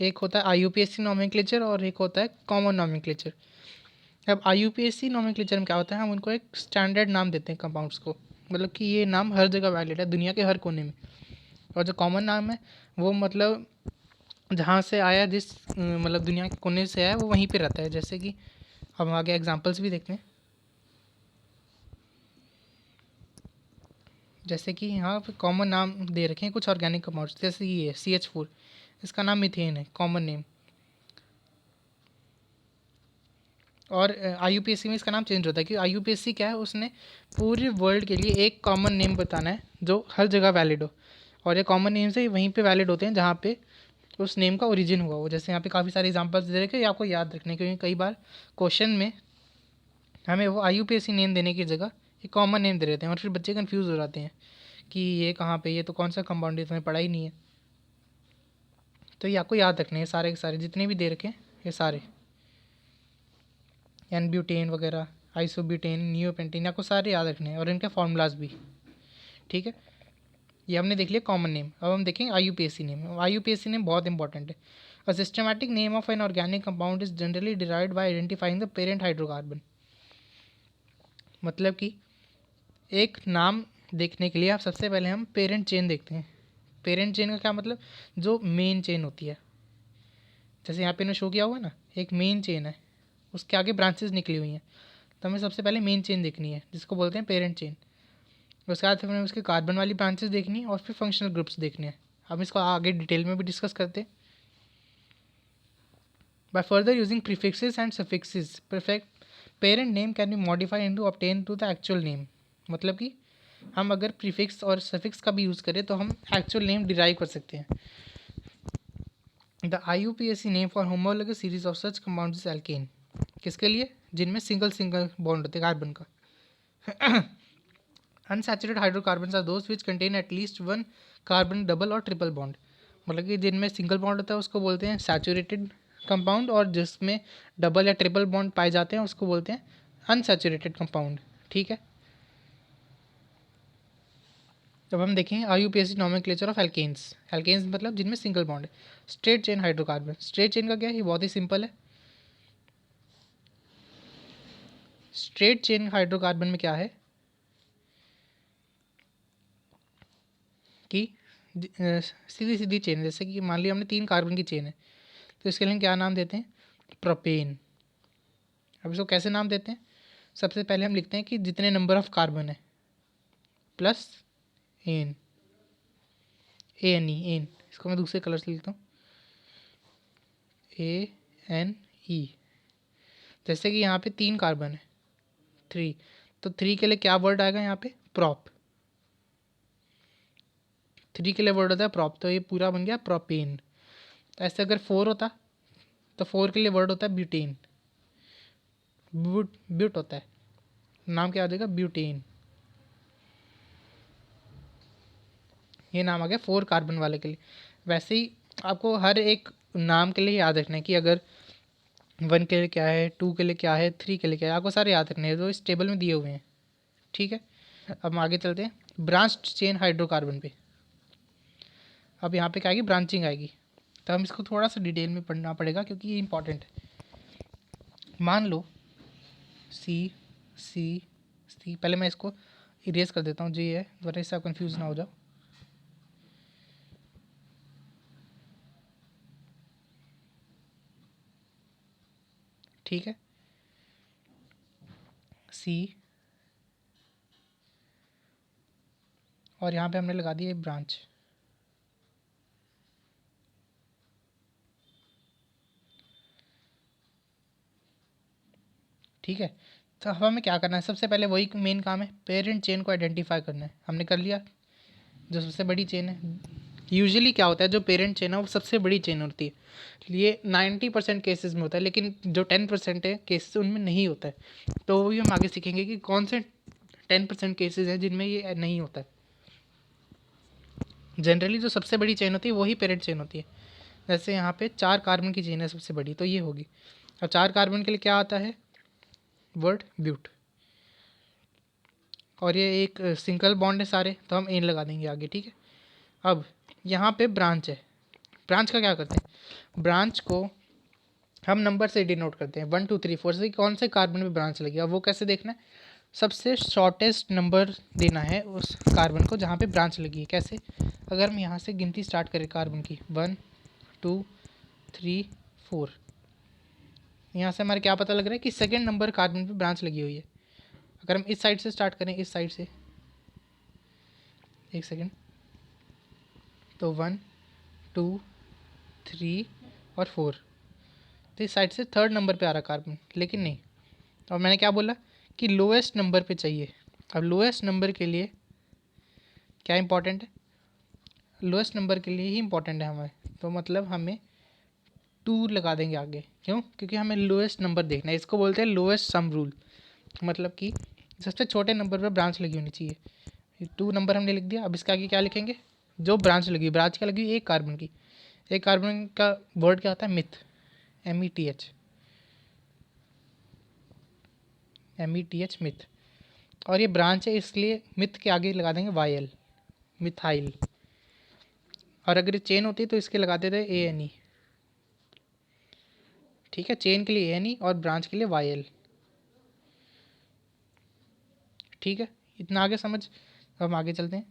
एक होता है IUPAC नोमेनक्लेचर और एक होता है कॉमन नोमेनक्लेचर। अब IUPAC नोमेनक्लेचर में क्या होता है, हम उनको एक स्टैंडर्ड नाम देते हैं कंपाउंड्स को, मतलब कि ये नाम हर जगह वैलिड है दुनिया के हर कोने में। और जो कॉमन नाम है वो मतलब जहाँ से आया, जिस मतलब दुनिया के कोने से आया वो वहीं पे रहता है। जैसे कि हम आगे एग्जांपल्स भी देखते हैं। जैसे कि यहाँ पे कॉमन नाम दे रखे हैं कुछ ऑर्गेनिक कंपाउंड्स, जैसे ये है CH4, इसका नाम मीथेन है, कॉमन नेम। और IUPAC में इसका नाम चेंज होता है क्योंकि IUPAC क्या है, उसने पूरे वर्ल्ड के लिए एक कॉमन नेम बताना है जो हर जगह वैलिड हो, और ये कॉमन नेम्स है वहीं पे वैलिड होते हैं जहाँ पे उस नेम का ओरिजिन हुआ हो। जैसे यहाँ पे काफ़ी सारे एग्जांपल्स दे रखे हैं, ये आपको याद रखने, क्योंकि कई बार क्वेश्चन में हमें वो IUPAC नेम देने की जगह एक कॉमन नेम दे देते हैं और फिर बच्चे कन्फ्यूज़ हो जाते हैं कि ये कहाँ पे, ये तो कौन सा कंपाउंड है, इसमें पढ़ा ही नहीं है। तो ये आपको याद रखने हैं, सारे के सारे जितने भी दे रखे हैं ये सारे, N-ब्यूटेन वगैरह, आइसोब्यूटेन, नियोपेंटेन, आपको सारे याद रखने हैं और इनके फार्मूलाज भी। ठीक है, ये हमने देख लिया कॉमन नेम। अब हम देखेंगे IUPAC नेम। IUPAC नेम बहुत इंपॉर्टेंट है। A systematic name of an organic compound is generally derived bye identifying the parent hydrocarbon. मतलब कि एक नाम देखने के लिए आप सबसे पहले हम पेरेंट चेन देखते हैं। पेरेंट चेन का क्या मतलब, जो मेन चेन होती है। जैसे यहाँ पे ने शो किया हुआ है ना, एक मेन चेन है, उसके आगे ब्रांचेस निकली हुई हैं, तो हमें सबसे पहले मेन चेन देखनी है जिसको बोलते हैं पेरेंट चेन। उसके बाद फिर हमें उसके कार्बन वाली ब्रांचेस देखनी है और फिर फंक्शनल ग्रुप्स देखने हैं। हम इसको आगे डिटेल में भी डिस्कस करते हैं। By further using prefixes and suffixes, perfect parent name can be modified into obtain to the actual name. मतलब कि हम अगर प्रीफिक्स और सफिक्स का भी यूज़ करें तो हम एक्चुअल नेम डिराइव कर सकते हैं। The IUPAC name for homologous series of such compounds is alkane. किसके लिए, जिनमें सिंगल सिंगल बॉन्ड होते हैं कार्बन का। Unsaturated hydrocarbons are those which contain at least one carbon double और ट्रिपल बॉन्ड। मतलब कि जिनमें सिंगल बॉन्ड होता है उसको बोलते हैं सैचुरेटेड कंपाउंड, और जिसमें डबल या ट्रिपल बॉन्ड पाए जाते हैं उसको बोलते हैं अनसैचुरेटेड कंपाउंड। ठीक है, जब हम देखें IUPAC nomenclature of alkanes. Alkanes मतलब जिनमें सिंगल बॉन्ड है। Straight chain hydrocarbon, straight chain का क्या है, ये बहुत ही सिंपल है। स्ट्रेट चेन हाइड्रोकार्बन में क्या है कि सीधी सीधी चेन है। जैसे कि मान लिया हमने 3 कार्बन की चेन है, तो इसके लिए हम क्या नाम देते हैं, प्रोपेन। अब इसको कैसे नाम देते हैं, सबसे पहले हम लिखते हैं कि जितने नंबर ऑफ कार्बन है प्लस एन, एन। इसको मैं दूसरे कलर से लिखता हूँ, ANE। जैसे कि यहाँ पे 3 कार्बन है, 3, तो 3 के लिए क्या वर्ड आएगा यहाँ पे, प्रॉप। 3 के लिए वर्ड होता है प्रॉप, तो ये पूरा बन गया प्रोपेन। ऐसे अगर 4 होता तो 4 के लिए वर्ड होता है ब्यूटेन। ब्यूट होता है, नाम क्या आ जाएगा, ब्यूटेन। ये नाम आ गया 4 कार्बन वाले के लिए। वैसे ही आपको हर एक नाम के लिए याद रखना है कि अगर 1 के लिए क्या है, 2 के लिए क्या है, 3 के लिए क्या है, आपको सारे याद रखने हैं, जो इस टेबल में दिए हुए हैं। ठीक है, अब हम आगे चलते हैं ब्रांच्ड चेन हाइड्रोकार्बन पे। अब यहाँ पे क्या आएगी, ब्रांचिंग आएगी, तो हम इसको थोड़ा सा डिटेल में पढ़ना पड़ेगा क्योंकि ये इंपॉर्टेंट है। मान लो सी सी सी, पहले मैं इसको इरेज कर देता हूँ, जी है, वरना इससे आप कन्फ्यूज ना हो जाओ। ठीक है, सी, और यहाँ पे हमने लगा दिया ब्रांच। ठीक है, तो अब हमें क्या करना है, सबसे पहले वही मेन काम है, पेरेंट चेन को आइडेंटिफाई करना है। हमने कर लिया, जो सबसे बड़ी चेन है। यूजुअली क्या होता है, जो पेरेंट चेन है वो सबसे बड़ी चेन होती है। ये 90% केसेस में होता है, लेकिन जो 10% है केसेस उनमें नहीं होता है। तो वो भी हम आगे सीखेंगे कि कौन से 10% केसेस हैं जिनमें ये नहीं होता है। जनरली जो सबसे बड़ी चेन होती है वही पेरेंट चेन होती है। जैसे यहाँ पे 4 कार्बन की चेन है सबसे बड़ी, तो ये होगी। अब 4 कार्बन के लिए क्या आता है, वर्ड ब्यूट, और ये एक सिंगल बॉन्ड है सारे, तो हम एन लगा देंगे आगे। ठीक है, अब यहाँ पे ब्रांच है। ब्रांच का क्या करते हैं, ब्रांच को हम नंबर से डिनोट करते हैं, 1 2 3 4 से कौन से कार्बन में ब्रांच लगी। अब वो कैसे देखना है, सबसे शॉर्टेस्ट नंबर देना है उस कार्बन को जहाँ पे ब्रांच लगी है। कैसे, अगर हम यहाँ से गिनती स्टार्ट करें कार्बन की, 1 2 3 4, यहाँ से हमारे क्या पता लग रहा है कि सेकेंड नंबर कार्बन पे ब्रांच लगी हुई है। अगर हम इस साइड से स्टार्ट करें, इस साइड से, एक सेकेंड, तो 1 2 3 और 4, तो इस साइड से थर्ड नंबर पे आ रहा कार्बन, लेकिन नहीं। और मैंने क्या बोला कि लोएस्ट नंबर पे चाहिए। अब लोएस्ट नंबर के लिए क्या इंपॉर्टेंट है, लोएस्ट नंबर के लिए ही इंपॉर्टेंट है हमें, तो मतलब हमें 2 लगा देंगे आगे। क्यों, क्योंकि हमें लोएस्ट नंबर देखना है। इसको बोलते हैं लोएस्ट सम रूल, मतलब कि सबसे छोटे नंबर पर ब्रांच लगी होनी चाहिए। 2 नंबर हमने लिख दिया। अब इसके आगे क्या लिखेंगे, जो ब्रांच लगी, ब्रांच क्या लगी, एक कार्बन की। एक कार्बन का वर्ड क्या होता है, मिथ, METH, METH, मिथ। और ये ब्रांच है इसलिए मिथ के आगे लगा देंगे YL, मिथाइल। और अगर ये चेन होती तो इसके लगा देते ANE। ठीक है, चेन के लिए ANE और ब्रांच के लिए YL। ठीक है, इतना आगे समझ। अब हम आगे चलते हैं।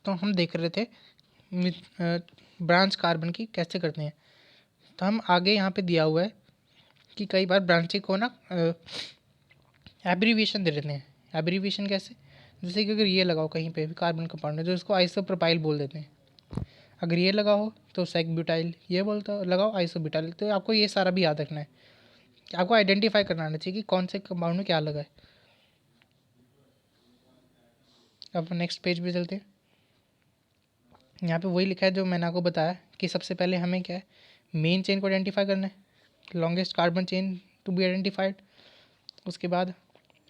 तो हम देख रहे थे ब्रांच कार्बन की कैसे करते हैं। तो हम आगे यहाँ पे दिया हुआ है कि कई बार ब्रांचिंग को ना एब्रीविएशन दे देते हैं। एब्रीविएशन कैसे, जैसे कि अगर ये लगाओ कहीं पे भी कार्बन कंपाउंड है, जो इसको आइसोप्रोपाइल बोल देते हैं। अगर ये लगा हो तो सेकब्यूटाइल, ये बोलते लगाओ आइसोब्यूटाइल। तो आपको ये सारा भी याद रखना है, आपको आइडेंटिफाई करना आना चाहिए कि कौन से कंपाउंड में क्या लगा है। अब नेक्स्ट पेज पे चलते हैं। यहाँ पे वही लिखा है जो मैंने आपको बताया कि सबसे पहले हमें क्या है, मेन चेन को आइडेंटिफाई करना है, longest carbon chain to be identified. उसके बाद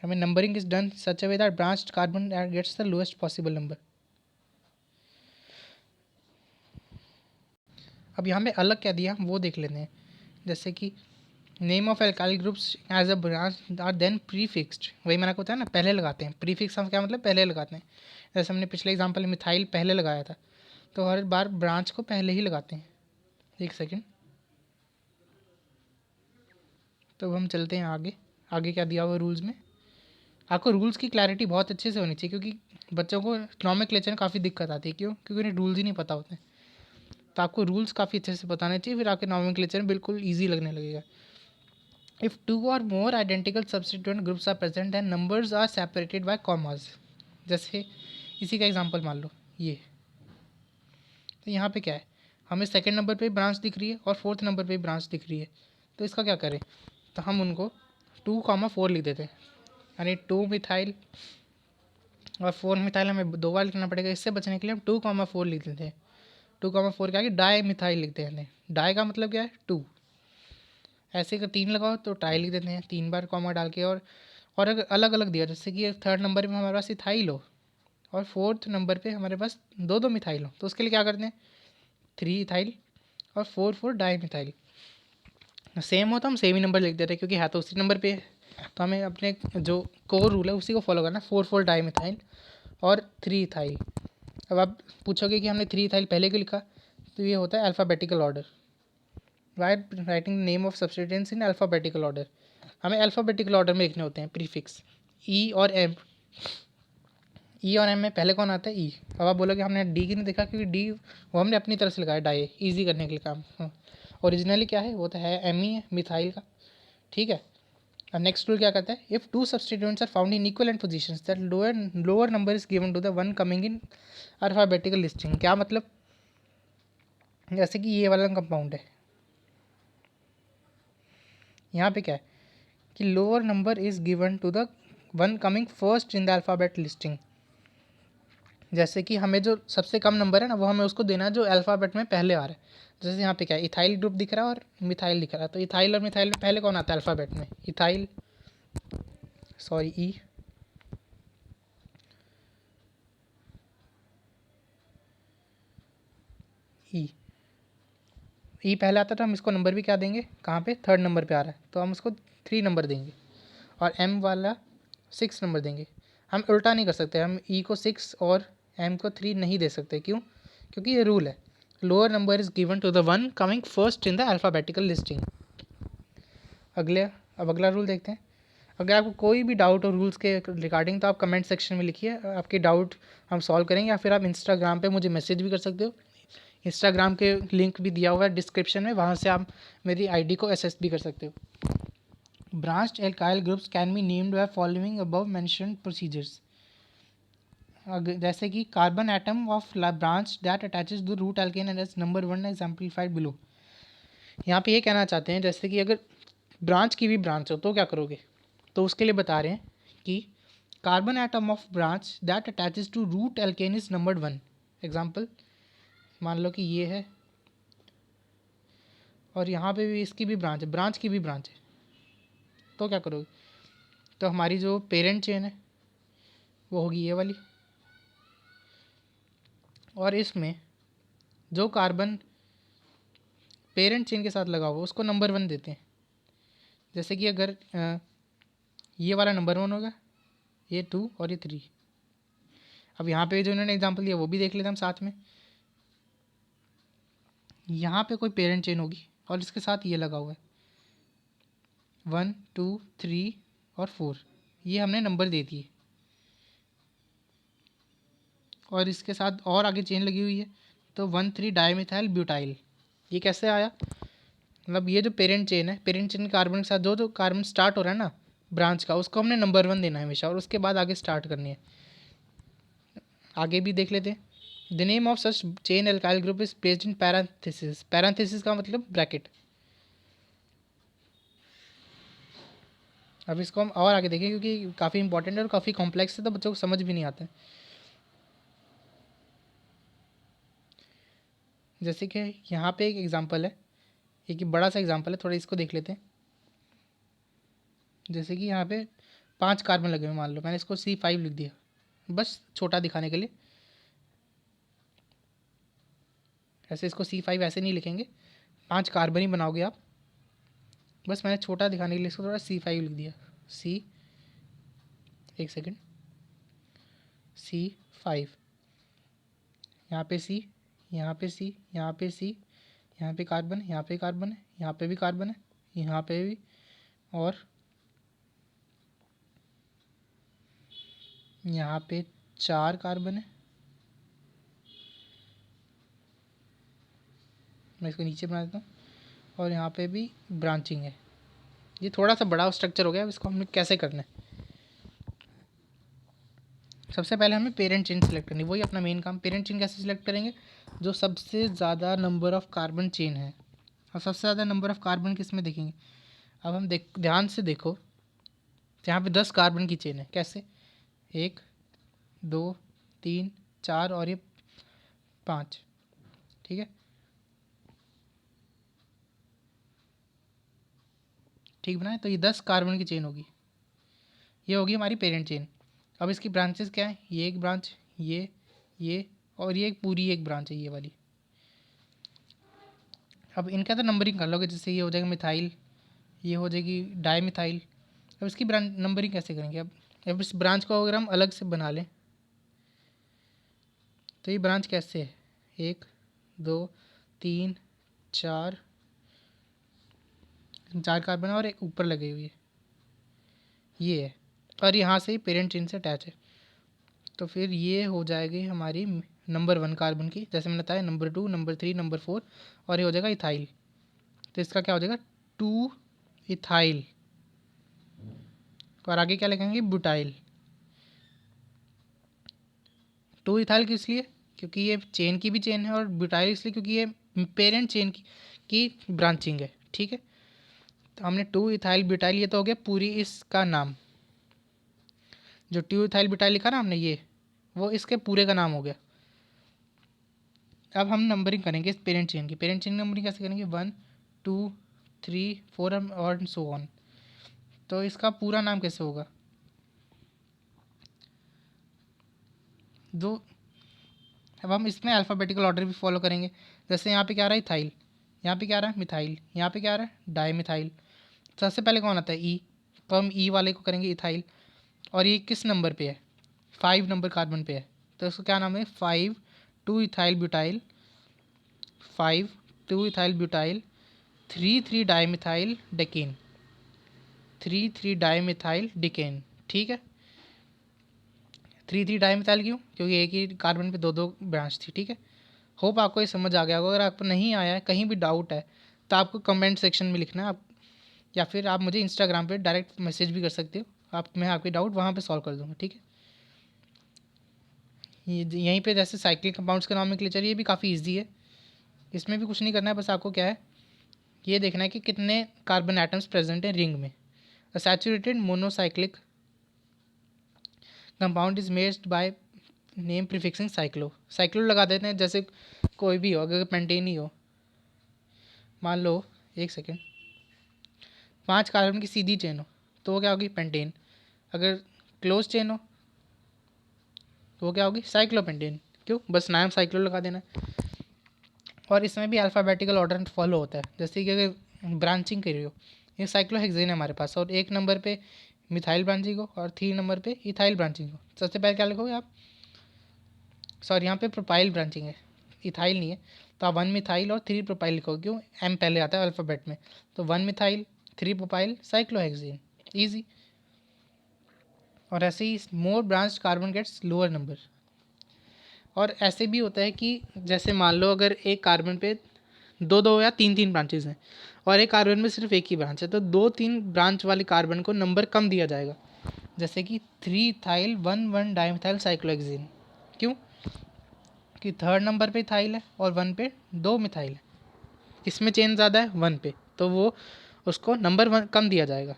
हमें numbering is done such a way that branched carbon gets the lowest possible number. अब यहाँ पे अलग क्या दिया वो देख लेते हैं। जैसे कि name of alkyl groups as a branch are then prefixed, वही मैंने आपको बताया ना, पहले लगाते हैं। प्रीफिक्स का क्या मतलब, पहले लगाते हैं। जैसे हमने पिछले एग्जाम्पल में मिथाइल पहले लगाया था, तो हर बार ब्रांच को पहले ही लगाते हैं। एक सेकेंड, तो हम चलते हैं आगे। आगे क्या दिया हुआ रूल्स में, आपको रूल्स की क्लैरिटी बहुत अच्छे से होनी चाहिए, क्योंकि बच्चों को नॉमेनक्लेचर में काफ़ी दिक्कत आती है। क्यों? क्योंकि उन्हें रूल्स ही नहीं पता होते हैं। तो आपको रूल्स काफ़ी अच्छे से बताने चाहिए, फिर आपके नॉमेनक्लेचर में बिल्कुल ईजी लगने लगेगा। इफ़ टू और more identical substituent groups are present and numbers are separated by commas, जैसे इसी का एग्जांपल मान लो ये, तो यहाँ पे क्या है, हमें सेकंड नंबर पे ब्रांच दिख रही है और फोर्थ नंबर पे ब्रांच दिख रही है। तो इसका क्या करें, तो हम उनको 2,4 लिख देते हैं, यानी 2 मिथाइल और 4 मिथाइल हमें 2 बार लिखना पड़ेगा। इससे बचने के लिए हम 2,4 लिख देते हैं। 2,4 के आगे डाई मिथाइल लिखते हैं। डाई का मतलब क्या है, 2। ऐसे अगर 3 लगाओ तो टाई लिख देते हैं 3 बार कॉमा डाल के। और अगर अलग अलग दिया, जैसे कि थर्ड नंबर पे हमारे पास इथाइल हो और फोर्थ नंबर पे हमारे पास 2 मिथाइल हो, तो उसके लिए क्या करते हैं, 3 इथाइल और 4 डाई मिथाइल। सेम हो तो हम सेम ही नंबर लिख देते हैं, क्योंकि है तो उसी नंबर पे है। तो हमें अपने जो कोर रूल है उसी को फॉलो करना, 4 डाई मिथाइल और 3 इथाइल। अब आप पूछोगे कि हमने 3 इथाइल पहले क्यों लिखा, तो ये होता है alphabetical order. Writing name of substituents in alphabetical order, हमें अल्फ़ाबेटिकल ऑर्डर में लिखने होते हैं प्रीफिक्स। ई और एम, ई और एम में पहले कौन आता है, ई। अब आप बोलोगे हमने डी क्यों नहीं देखा, क्योंकि डी वो हमने अपनी तरफ से लगाया, डाई ईजी करने के लिए काम। ओरिजिनली क्या है, वो तो है एम ही है, मिथाइल का। ठीक है। अब नेक्स्ट रूल क्या कहता है, if 2 substituents are found in equivalent positions that lower number is given to the one coming in alphabetical listing. क्या मतलब, जैसे कि ये वाला कंपाउंड है, यहाँ पे क्या है कि lower number is given to the one coming first in the alphabet listing. जैसे कि हमें जो सबसे कम नंबर है ना, वो हमें उसको देना है जो अल्फ़ाबेट में पहले आ रहा है। जैसे यहाँ पे क्या है, इथाइल ग्रुप दिख रहा है और मिथाइल दिख रहा है, तो इथाइल और मिथाइल में पहले कौन आता है अल्फ़ाबेट में, इथाइल, सॉरी ई। ई पहले आता है, तो हम इसको नंबर भी क्या देंगे, कहाँ पे, थर्ड नंबर पे आ रहा है तो हम उसको 3 नंबर देंगे। और एम वाला 6 नंबर देंगे। हम उल्टा नहीं कर सकते, हम ई को 6 और एम को 3 नहीं दे सकते। क्यों? क्योंकि ये रूल है, lower number is given to the one coming first in the alphabetical listing. अब अगला रूल देखते हैं। अगर आपको कोई भी डाउट हो रूल्स के रिगार्डिंग, तो आप कमेंट सेक्शन में लिखिए, आपके डाउट हम सॉल्व करेंगे। या फिर आप इंस्टाग्राम पे मुझे मैसेज भी कर सकते हो। इंस्टाग्राम के लिंक भी दिया हुआ है डिस्क्रिप्शन में, वहाँ से आप मेरी आईडी को एक्सेस भी कर सकते हो। Branched alkyl groups can be named by following above mentioned procedures. जैसे कि carbon atom of branch that attaches the root alkane as number 1 exemplified below. यहाँ पे ये कहना चाहते हैं, जैसे कि अगर ब्रांच की भी ब्रांच हो तो क्या करोगे, तो उसके लिए बता रहे हैं कि carbon atom of branch that attaches to root alkane is number 1। Example मान लो कि ये है और यहाँ पे भी इसकी भी ब्रांच है, ब्रांच की भी ब्रांच है, तो क्या करोगे, तो हमारी जो पेरेंट चेन है वो होगी ये वाली, और इसमें जो कार्बन पेरेंट चेन के साथ लगा हुआ उसको नंबर 1 देते हैं। जैसे कि अगर ये वाला नंबर 1 होगा, ये 2 और ये 3। अब यहाँ पे जो इन्होंने एग्जांपल दिया वो भी देख लेते हैं हम साथ में। यहाँ पे कोई पेरेंट चेन होगी और इसके साथ ये लगा हुआ है 1 2 3 और 4, ये हमने नंबर दे दिए। और इसके साथ और आगे चेन लगी हुई है, तो 1,3 डाईमिथाइल ब्यूटाइल। ये कैसे आया, मतलब ये जो पेरेंट चेन है, पेरेंट चेन कार्बन के साथ जो जो कार्बन स्टार्ट हो रहा है ना ब्रांच का, उसको हमने नंबर 1 देना है हमेशा, और उसके बाद आगे स्टार्ट करनी है। आगे भी देख लेते हैं। The name of such chain alkyl group is placed in parenthesis. Parenthesis का मतलब ब्रैकेट। अब इसको हम और आगे देखें, क्योंकि काफ़ी इंपॉर्टेंट है और काफ़ी कॉम्प्लेक्स है, तो बच्चों को समझ भी नहीं आता है। जैसे कि यहाँ पे एक एग्जांपल है, एक बड़ा सा एग्जांपल है, थोड़ा इसको देख लेते हैं। जैसे कि यहाँ पे 5 कार्बन लगे हुए, मान लो मैंने इसको C5 लिख दिया, बस छोटा दिखाने के लिए। ऐसे इसको C5 ऐसे नहीं लिखेंगे, 5 कार्बन ही बनाओगे आप। बस मैंने छोटा दिखाने के लिए इसको थोड़ा C5 लिख दिया। एक सेकेंड, C5, यहाँ पे C, यहाँ पे C, यहाँ पे C, यहाँ पे कार्बन, यहाँ पे कार्बन है, यहाँ पे भी कार्बन है, यहाँ पे भी, और यहाँ पे 4 कार्बन है। मैं इसको नीचे बना देता हूँ, और यहाँ पे भी ब्रांचिंग है। ये थोड़ा सा बड़ा स्ट्रक्चर हो गया। अब इसको हमें कैसे करना है, सबसे पहले हमें पेरेंट चेन सेलेक्ट करनी है, वही अपना मेन काम। पेरेंट चेन कैसे सिलेक्ट करेंगे, जो सबसे ज़्यादा नंबर ऑफ़ कार्बन चेन है, और सबसे ज़्यादा नंबर ऑफ़ कार्बन किस में देखेंगे। अब हम ध्यान से देखो, यहाँ पे 10 कार्बन की चेन है। कैसे, 1 2 3 4 और ये 5, ठीक है। ठीक बनाए, तो ये 10 कार्बन की चेन होगी, ये होगी हमारी पेरेंट चेन। अब इसकी ब्रांचेस क्या है, ये एक ब्रांच, ये और ये एक पूरी एक ब्रांच है, ये वाली। अब इनका तो नंबरिंग कर लोगे, जैसे ये हो जाएगा मिथाइल, ये हो जाएगी डाई मिथाइल। अब इसकी ब्रांच नंबरिंग कैसे करेंगे। अब इस ब्रांच को अगर हम अलग से बना लें, तो ये ब्रांच कैसे है, 1 2 3 4 कार्बन और एक ऊपर लगे हुई है, ये है, और यहाँ से ही पेरेंट चेन से अटैच है। तो फिर ये हो जाएगी हमारी नंबर 1 कार्बन की, जैसे मैंने बताया, नंबर 2, नंबर 3, नंबर 4, और ये हो जाएगा इथाइल। तो इसका क्या हो जाएगा, 2 इथाइल, और आगे क्या लिखेंगे, बुटाइल। 2 इथाइल किस लिए, क्योंकि ये चेन की भी चेन है, और बुटाइल इसलिए क्योंकि ये पेरेंट चेन की ब्रांचिंग है, ठीक है। तो हमने 2 इथाइल ब्यूटाइल, ये तो हो गया पूरी इसका नाम। जो 2 इथाइल ब्यूटाइल लिखा ना हमने, ये वो इसके पूरे का नाम हो गया। अब हम नंबरिंग करेंगे इस पेरेंट चेन की। पेरेंट चेन नंबरिंग कैसे करेंगे, 1 2 3 4 और सो ऑन। तो इसका पूरा नाम कैसे होगा, दो। अब हम इसमें अल्फ़ाबेटिकल ऑर्डर भी फॉलो करेंगे। जैसे यहाँ पे क्या आ रहा है, इथाइल, यहाँ पे क्या आ रहा है, मिथाइल, यहाँ पे क्या आ रहा है, डाई मिथाइल। सबसे पहले कौन आता है, ई, तो हम ई वाले को करेंगे इथाइल। और ये किस नंबर पे है, 5 नंबर कार्बन पे है, तो इसको क्या नाम है, 5 2 ethyl butyl, 5 2 ethyl butyl, 3 dimethyl decane, 3 dimethyl decane, ठीक है। 3 डाई मिथाइल क्यों, क्योंकि एक ही कार्बन पे 2 ब्रांच थी, ठीक है। होप आपको ये समझ आ गया होगा। अगर आपको नहीं आया है, कहीं भी डाउट है, तो आपको कमेंट सेक्शन में लिखना है आप, या फिर आप मुझे इंस्टाग्राम पे डायरेक्ट मैसेज भी कर सकते हो। मैं आपके डाउट वहाँ पे सॉल्व कर दूँगा, ठीक है। यहीं पे जैसे साइक्लिक कंपाउंड्स का नॉमेनक्लेचर, ये भी काफ़ी इजी है, इसमें भी कुछ नहीं करना है। बस आपको क्या है, ये देखना है कि कितने कार्बन एटम्स प्रेजेंट हैं रिंग में। A saturated monocyclic compound is made by name prefixing cyclo. Cyclo लगा देते हैं, जैसे कोई भी हो, अगर पेंटेन ही हो, मान लो, एक सेकेंड, 5 कार्बन की सीधी चेन हो, तो वो क्या होगी, पेंटेन। अगर क्लोज चेन हो, तो वो क्या होगी, साइक्लोपेंटेन। क्यों, बस नाम साइक्लो लगा देना। और इसमें भी अल्फ़ाबेटिकल ऑर्डर फॉलो होता है। जैसे कि अगर ब्रांचिंग कर रही हो, ये साइक्लोहेक्सेन है हमारे पास, और 1 नंबर पे मिथाइल ब्रांचिंग हो, और 3 नंबर पे इथाइल ब्रांचिंग हो। सबसे पहले क्या लिखोगे आप, सॉरी, यहाँ पे प्रोपाइल ब्रांचिंग है, इथाइल नहीं है, तो आप 1 मिथाइल और 3 प्रोपाइल लिखोगे। क्यों, एम पहले आता है अल्फ़ाबेट में, तो 1 मिथाइल 3 प्रोपाइल साइक्लोहेक्सेन, ईजी। और ऐसे ही more branch carbon gets lower number. और ऐसे भी होता है कि जैसे मान लो अगर एक कार्बन पे 2 या 3 ब्रांचेज हैं, और एक कार्बन में सिर्फ एक ही ब्रांच है, तो 2-3 ब्रांच वाले कार्बन को नंबर कम दिया जाएगा। जैसे कि 3 इथाइल 1 डाईमिथाइल साइक्लोहेक्सेन। क्यों, कि 3rd नंबर पे इथाइल है और 1 पे 2 मिथाइल है, इसमें चेन ज़्यादा है 1 पे, तो वो उसको नंबर 1 कम दिया जाएगा।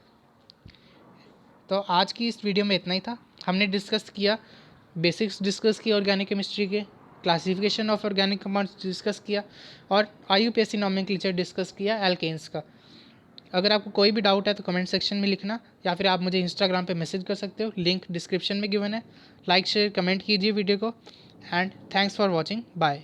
तो आज की इस वीडियो में इतना ही था। हमने डिस्कस किया, बेसिक्स डिस्कस किया ऑर्गेनिक केमिस्ट्री के, classification of organic compounds discuss किया, और IUPAC नॉमेनक्लेचर डिस्कस किया एल्केन्स का। अगर आपको कोई भी डाउट है तो कमेंट सेक्शन में लिखना, या फिर आप मुझे इंस्टाग्राम पे मैसेज कर सकते हो, लिंक डिस्क्रिप्शन में गिवन है। लाइक शेयर कमेंट कीजिए वीडियो को, and thanks for watching, bye.